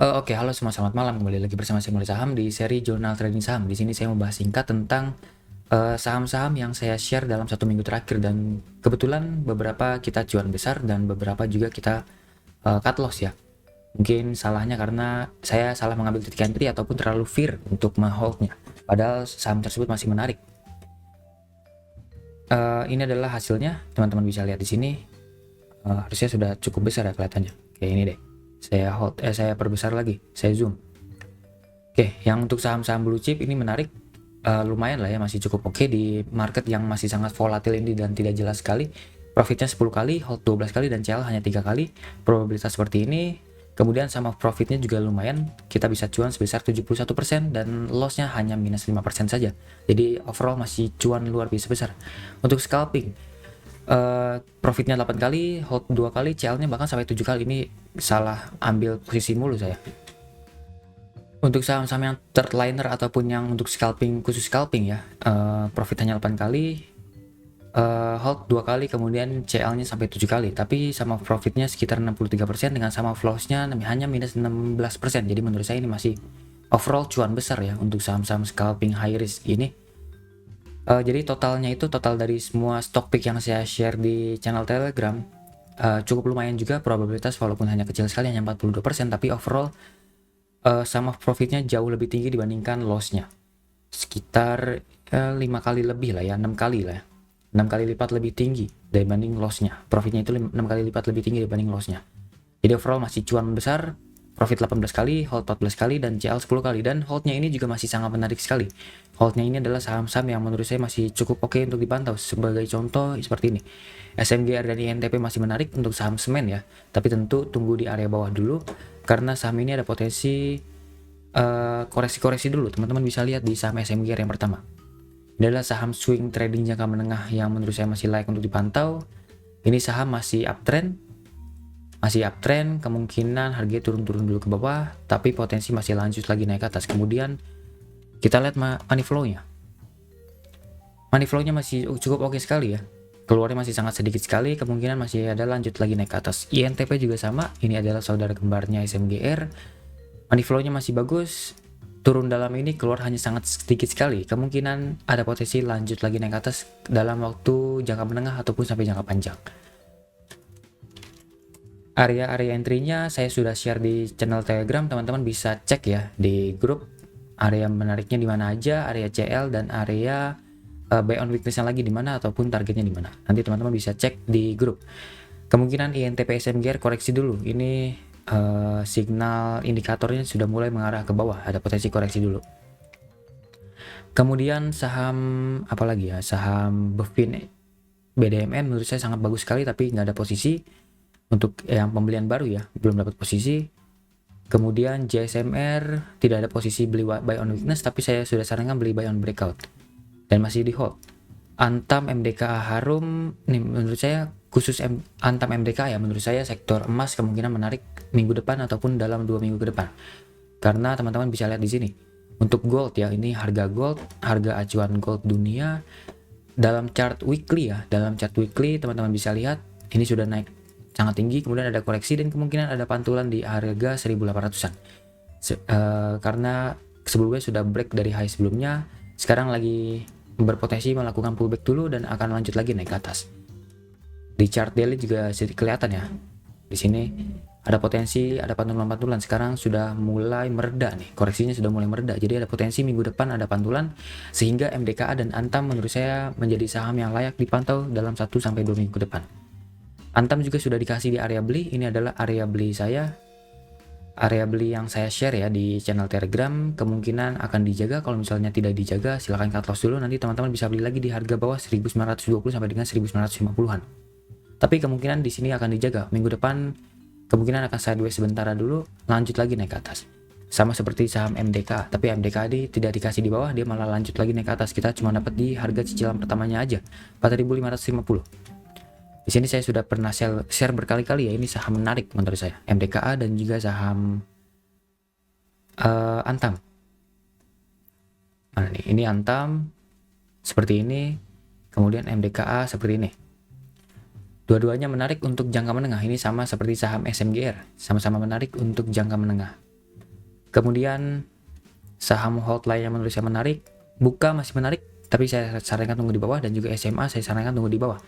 Oke, halo semua, selamat malam. Kembali lagi bersama saya Mulai Saham di seri Jurnal Trading Saham. Di sini saya membahas singkat tentang saham-saham yang saya share dalam 1 minggu terakhir, dan kebetulan beberapa kita cuan besar dan beberapa juga kita cut loss ya. Mungkin salahnya karena saya salah mengambil titik entry ataupun terlalu fear untuk mengholdnya. Padahal saham tersebut masih menarik. Ini adalah hasilnya, teman-teman bisa lihat di sini. Harusnya sudah cukup besar ya kelihatannya. Kayak ini deh. Saya perbesar lagi, saya zoom. Oke, yang untuk saham-saham blue chip ini menarik, lumayan lah ya, masih cukup oke di market yang masih sangat volatil ini dan tidak jelas sekali. Profitnya 10 kali, hold 12 kali, dan CL hanya 3 kali. Probabilitas seperti ini. Kemudian sama profitnya juga lumayan, kita bisa cuan sebesar 71% dan lossnya hanya minus 5% saja. Jadi overall masih cuan luar biasa besar. Untuk scalping, profitnya 8 kali, hold 2 kali, CL-nya bahkan sampai 7 kali. Ini salah ambil posisi mulu saya. Untuk saham-saham yang third liner ataupun yang untuk scalping, khusus scalping ya, profit hanya 8 kali, hold 2 kali, kemudian CL-nya sampai 7 kali. Tapi sama profitnya sekitar 63% dengan sama flows-nya hanya minus 16%. Jadi menurut saya ini masih overall cuan besar ya untuk saham-saham scalping high risk ini. Jadi totalnya itu total dari semua stock pick yang saya share di channel Telegram, cukup lumayan juga probabilitas, walaupun hanya kecil sekali, hanya 42%, tapi overall sama profitnya jauh lebih tinggi dibandingkan lossnya, sekitar 5 kali lebih lah ya, 6 kali lah ya. 6 kali lipat lebih tinggi dibanding lossnya. Profitnya itu 6 kali lipat lebih tinggi dibanding lossnya. Jadi overall masih cuan besar, profit 18 kali, hold 14 kali, dan CL 10 kali. Dan holdnya ini juga masih sangat menarik sekali. Holdnya ini adalah saham-saham yang menurut saya masih cukup oke untuk dipantau. Sebagai contoh seperti ini, SMGR dan INTP masih menarik untuk saham semen ya, tapi tentu tunggu di area bawah dulu, karena saham ini ada potensi koreksi-koreksi dulu. Teman-teman bisa lihat di saham SMGR yang pertama. Ini adalah saham swing trading jangka menengah yang menurut saya masih layak untuk dipantau. Ini saham masih uptrend, kemungkinan harganya turun-turun dulu ke bawah, tapi potensi masih lanjut lagi naik ke atas. Kemudian kita lihat money flow-nya. Money flow-nya masih cukup oke sekali ya. Keluarnya masih sangat sedikit sekali, kemungkinan masih ada lanjut lagi naik ke atas. INTP juga sama, ini adalah saudara kembarnya SMGR. Money flow-nya masih bagus, turun dalam ini, keluar hanya sangat sedikit sekali. Kemungkinan ada potensi lanjut lagi naik ke atas dalam waktu jangka menengah ataupun sampai jangka panjang. Area-area entry-nya saya sudah share di channel Telegram, teman-teman bisa cek ya di grup. Area menariknya di mana aja, area CL dan area buy on weakness-nya lagi di mana ataupun targetnya di mana. Nanti teman-teman bisa cek di grup. Kemungkinan INTP SMGR koreksi dulu. Ini signal indikatornya sudah mulai mengarah ke bawah, ada potensi koreksi dulu. Kemudian saham apa lagi ya, saham Bevin BDMN menurut saya sangat bagus sekali, tapi nggak ada posisi. Untuk yang pembelian baru ya, belum dapat posisi. Kemudian JSMR tidak ada posisi beli buy on weakness, tapi saya sudah sarankan beli buy on breakout dan masih di hold. Antam MDKA Harum, nih menurut saya khusus Antam MDKA ya, menurut saya sektor emas kemungkinan menarik minggu depan ataupun dalam 2 minggu ke depan. Karena teman-teman bisa lihat di sini. Untuk gold ya, ini harga gold, harga acuan gold dunia dalam chart weekly ya, dalam chart weekly teman-teman bisa lihat ini sudah naik sangat tinggi, kemudian ada koreksi dan kemungkinan ada pantulan di harga 1800-an. Karena sebelumnya sudah break dari high sebelumnya, sekarang lagi berpotensi melakukan pullback dulu dan akan lanjut lagi naik ke atas. Di chart daily juga sedikit kelihatan ya. Di sini ada potensi, ada pantulan-pantulan. Sekarang sudah mulai mereda nih, koreksinya sudah mulai mereda. Jadi ada potensi minggu depan ada pantulan, sehingga MDKA dan Antam menurut saya menjadi saham yang layak dipantau dalam 1-2 minggu ke depan. Antam juga sudah dikasih di area beli. Ini adalah area beli saya, area beli yang saya share ya di channel Telegram. Kemungkinan akan dijaga. Kalau misalnya tidak dijaga, silahkan cut loss dulu. Nanti teman-teman bisa beli lagi di harga bawah 1920 sampai dengan 1950-an. Tapi kemungkinan di sini akan dijaga. Minggu depan kemungkinan akan sideways sebentar dulu, lanjut lagi naik ke atas. Sama seperti saham MDK, tapi MDK tidak dikasih di bawah, dia malah lanjut lagi naik ke atas. Kita cuma dapat di harga cicilan pertamanya aja, 4.550. Di sini saya sudah pernah share berkali-kali ya, ini saham menarik menurut saya, MDKA dan juga saham Antam. Mana nih? Ini Antam seperti ini, kemudian MDKA seperti ini. Dua-duanya menarik untuk jangka menengah. Ini sama seperti saham SMGR, sama-sama menarik untuk jangka menengah. Kemudian saham hold lain yang menurut saya menarik, Buka masih menarik, tapi saya sarankan tunggu di bawah, dan juga SMA saya sarankan tunggu di bawah.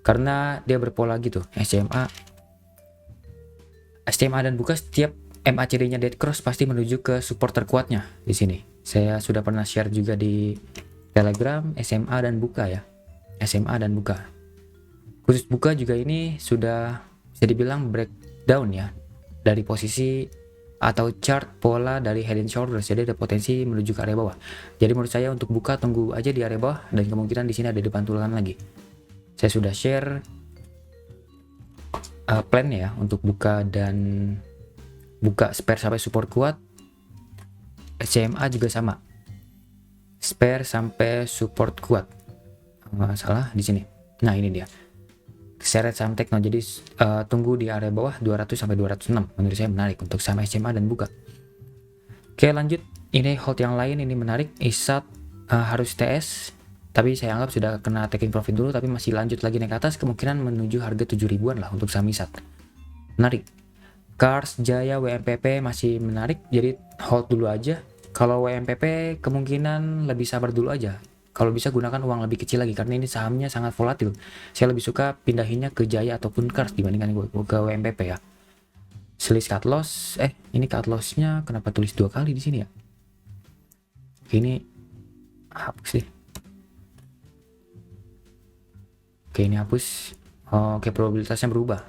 Karena dia berpola gitu. SMA dan Buka setiap MACD-nya dead cross pasti menuju ke support terkuatnya di sini. Saya sudah pernah share juga di Telegram SMA dan Buka ya. SMA dan Buka. Khusus Buka juga ini sudah bisa dibilang breakdown ya dari posisi atau chart pola dari head and shoulders, jadi ada potensi menuju ke area bawah. Jadi menurut saya untuk Buka tunggu aja di area bawah, dan kemungkinan di sini ada pantulan lagi. Saya sudah share plan ya untuk Buka, dan Buka spare sampai support kuat. CMA juga sama, spare sampai support kuat. Nggak salah di sini. Nah ini dia. Seret saham Tekno, jadi tunggu di area bawah 200 sampai 206. Menurut saya menarik untuk saham SMA dan Buka. Oke lanjut, ini hold yang lain ini menarik. ISAT harus TS, tapi saya anggap sudah kena taking profit dulu, tapi masih lanjut lagi naik ke atas, kemungkinan menuju harga 7 ribuan lah untuk saham ISAT. Menarik. Kars, Jaya, WMPP masih menarik, jadi hold dulu aja. Kalau WMPP kemungkinan lebih sabar dulu aja. Kalau bisa gunakan uang lebih kecil lagi, karena ini sahamnya sangat volatil. Saya lebih suka pindahinnya ke Jaya ataupun Kars dibandingkan ke WMPP ya. Selis cut loss, ini cut lossnya kenapa tulis 2 kali di sini ya? Ini hapus sih. Oke ini hapus. Oke probabilitasnya berubah.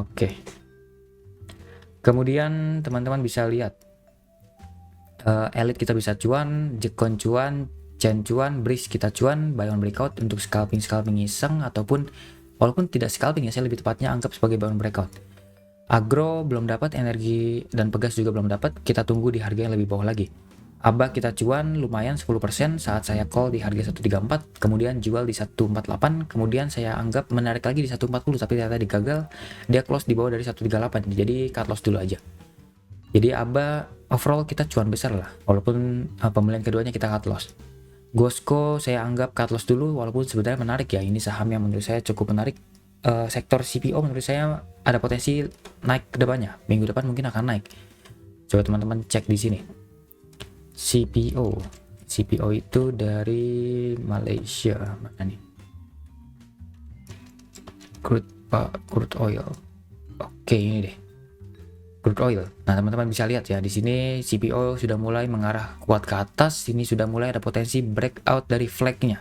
Oke. Kemudian teman-teman bisa lihat Elite kita bisa cuan, Jekon cuan, Chen cuan, Breeze kita cuan, buy on breakout untuk scalping iseng, ataupun walaupun tidak scalping ya, saya lebih tepatnya anggap sebagai buy on breakout. Agro belum dapat, Energi dan Pegas juga belum dapat, kita tunggu di harga yang lebih bawah lagi. Aba kita cuan lumayan 10% saat saya call di harga 134, kemudian jual di 148, kemudian saya anggap menarik lagi di 140, tapi ternyata digagal, dia close di bawah dari 138, jadi cut loss dulu aja. Jadi Aba overall kita cuan besar lah, walaupun pembelian keduanya kita cut loss. Gosco saya anggap cut loss dulu, walaupun sebenarnya menarik ya, ini saham yang menurut saya cukup menarik. Sektor CPO menurut saya ada potensi naik ke depannya, minggu depan mungkin akan naik. Coba teman-teman cek di sini. CPO itu dari Malaysia, mana nih? Crude oil. Oke ini deh. Crude oil. Nah, teman-teman bisa lihat ya, di sini CPO sudah mulai mengarah kuat ke atas. Ini sudah mulai ada potensi breakout dari flagnya.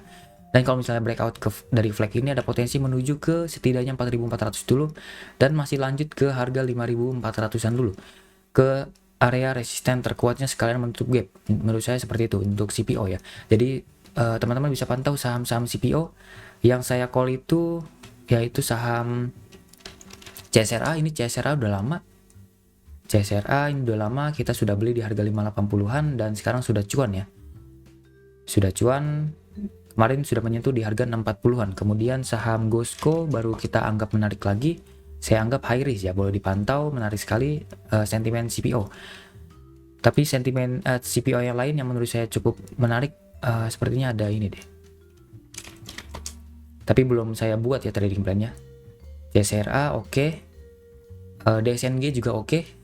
Dan kalau misalnya breakout dari flag ini ada potensi menuju ke setidaknya 4.400 dulu, dan masih lanjut ke harga 5.400-an dulu. Ke area resisten terkuatnya sekalian menutup gap. Menurut saya seperti itu untuk CPO ya. Jadi teman-teman bisa pantau saham-saham CPO yang saya call itu, yaitu saham CSRA. Ini CSRA udah lama. CSRA ini udah lama, kita sudah beli di harga 580-an dan sekarang sudah cuan ya. Sudah cuan, kemarin sudah menyentuh di harga 640-an. Kemudian saham Gosco baru kita anggap menarik lagi. Saya anggap high risk ya, boleh dipantau, menarik sekali sentimen CPO. Tapi sentimen CPO yang lain yang menurut saya cukup menarik, sepertinya ada ini deh. Tapi belum saya buat ya trading plan-nya. CSRA oke. DSNG juga oke.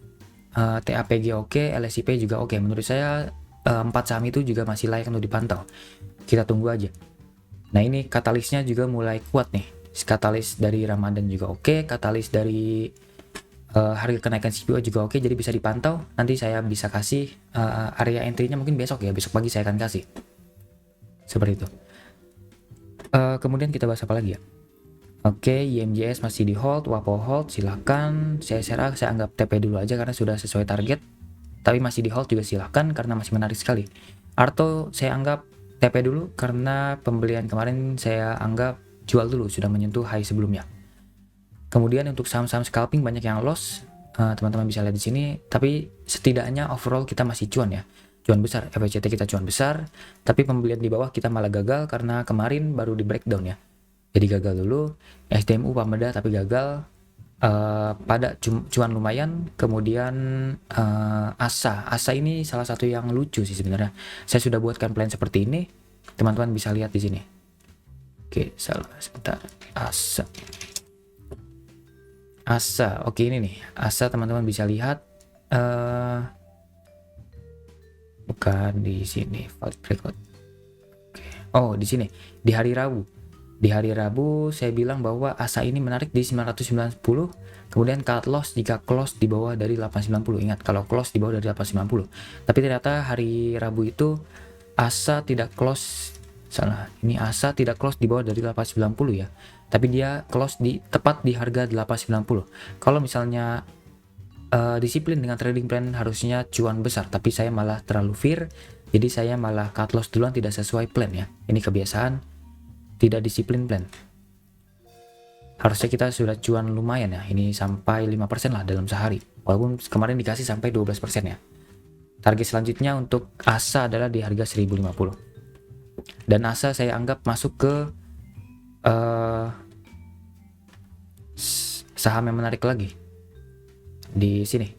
TAPG oke, LSIP juga oke. Menurut saya 4 saham itu juga masih layak untuk dipantau. Kita tunggu aja. Nah ini katalisnya juga mulai kuat nih. Katalis dari Ramadan juga oke, katalis dari harga kenaikan CPO juga oke, jadi bisa dipantau. Nanti saya bisa kasih area entry-nya mungkin besok ya, besok pagi saya akan kasih. Seperti itu. Kemudian kita bahas apa lagi ya? Oke, IMJS masih di hold, WAPO hold, silahkan. CSRA saya anggap TP dulu aja karena sudah sesuai target. Tapi masih di hold juga silahkan karena masih menarik sekali. Arto saya anggap TP dulu karena pembelian kemarin saya anggap jual dulu, sudah menyentuh high sebelumnya. Kemudian untuk saham-saham scalping banyak yang loss, teman-teman bisa lihat di sini. Tapi setidaknya overall kita masih cuan ya, cuan besar. FVCT kita cuan besar, tapi pembelian di bawah kita malah gagal karena kemarin baru di breakdown ya. Jadi gagal dulu. SDMU Pameda tapi gagal. Pada cuan lumayan. Kemudian Asa ini salah satu yang lucu sih sebenarnya. Saya sudah buatkan plan seperti ini, teman-teman bisa lihat di sini. Oke, sebentar. Asa, oke ini nih Asa, teman-teman bisa lihat eh bukan di sini valid breakout. Oke. Oh, di sini di hari Rabu. Di hari Rabu saya bilang bahwa ASA ini menarik di 990, kemudian cut loss jika close di bawah dari 890. Ingat kalau close di bawah dari 890. Tapi ternyata hari Rabu itu ASA tidak close, salah. Ini ASA tidak close di bawah dari 890 ya. Tapi dia close di tepat di harga 890. Kalau misalnya disiplin dengan trading plan harusnya cuan besar, tapi saya malah terlalu fear, jadi saya malah cut loss duluan tidak sesuai plan ya. Ini kebiasaan tidak disiplin plan. Harusnya kita sudah cuan lumayan ya, ini sampai 5% lah dalam sehari, walaupun kemarin dikasih sampai 12% ya. Target selanjutnya untuk ASA adalah di harga 1050, dan ASA saya anggap masuk ke saham yang menarik lagi di sini.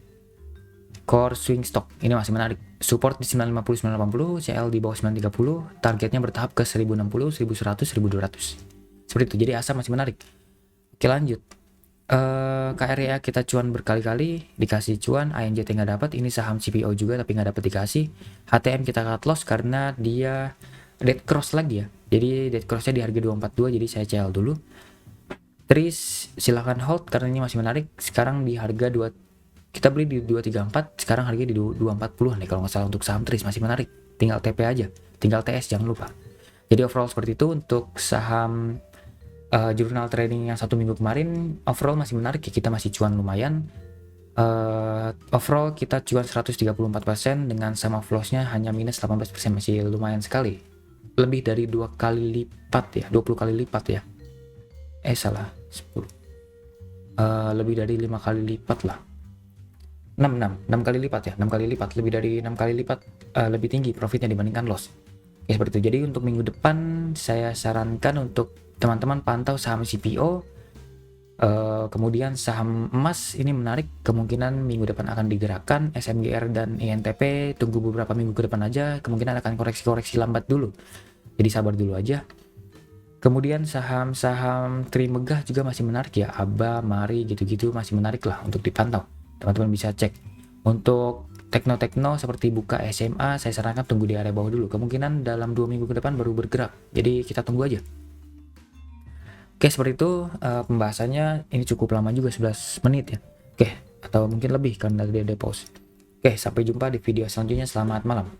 Core swing stock ini masih menarik. Support di 950 980, CL di bawah 930, targetnya bertahap ke 1060, 1100, 1200. Seperti itu. Jadi ASA masih menarik. Oke, lanjut. KRYA kita cuan berkali-kali, dikasih cuan, INJT nggak dapat, ini saham CPO juga tapi nggak dapat dikasih. HTM kita cut loss karena dia dead cross lagi ya. Jadi dead crossnya di harga 242, jadi saya CL dulu. Tris silahkan hold karena ini masih menarik. Sekarang di harga 2, kita beli di 234, sekarang harganya di 240 nih kalau nggak salah untuk saham Tris, masih menarik. Tinggal TP aja, tinggal TS jangan lupa. Jadi overall seperti itu untuk saham jurnal trading yang 1 minggu kemarin. Overall masih menarik ya, kita masih cuan lumayan. Overall kita cuan 134% dengan sama flows-nya hanya minus 18%, masih lumayan sekali. Lebih dari 2 kali lipat ya, 20 kali lipat ya. Salah, 10. Lebih dari 5 kali lipat lah. 6 kali lipat ya, 6 kali lipat, lebih dari 6 kali lipat lebih tinggi profitnya dibandingkan loss. Ya seperti itu. Jadi untuk minggu depan saya sarankan untuk teman-teman pantau saham CPO, kemudian saham emas ini menarik, kemungkinan minggu depan akan digerakkan. SMGR dan INTP tunggu beberapa minggu ke depan aja, kemungkinan akan koreksi-koreksi lambat dulu. Jadi sabar dulu aja. Kemudian saham-saham Trimegah juga masih menarik ya, ABA, Mari gitu-gitu masih menarik lah untuk dipantau. Teman-teman bisa cek. Untuk tekno-tekno seperti Buka, SMA, saya sarankan tunggu di area bawah dulu. Kemungkinan dalam 2 minggu ke depan baru bergerak. Jadi kita tunggu aja. Oke, seperti itu pembahasannya. Ini cukup lama juga, 11 menit ya. Oke, atau mungkin lebih karena dia pause. Oke, sampai jumpa di video selanjutnya. Selamat malam.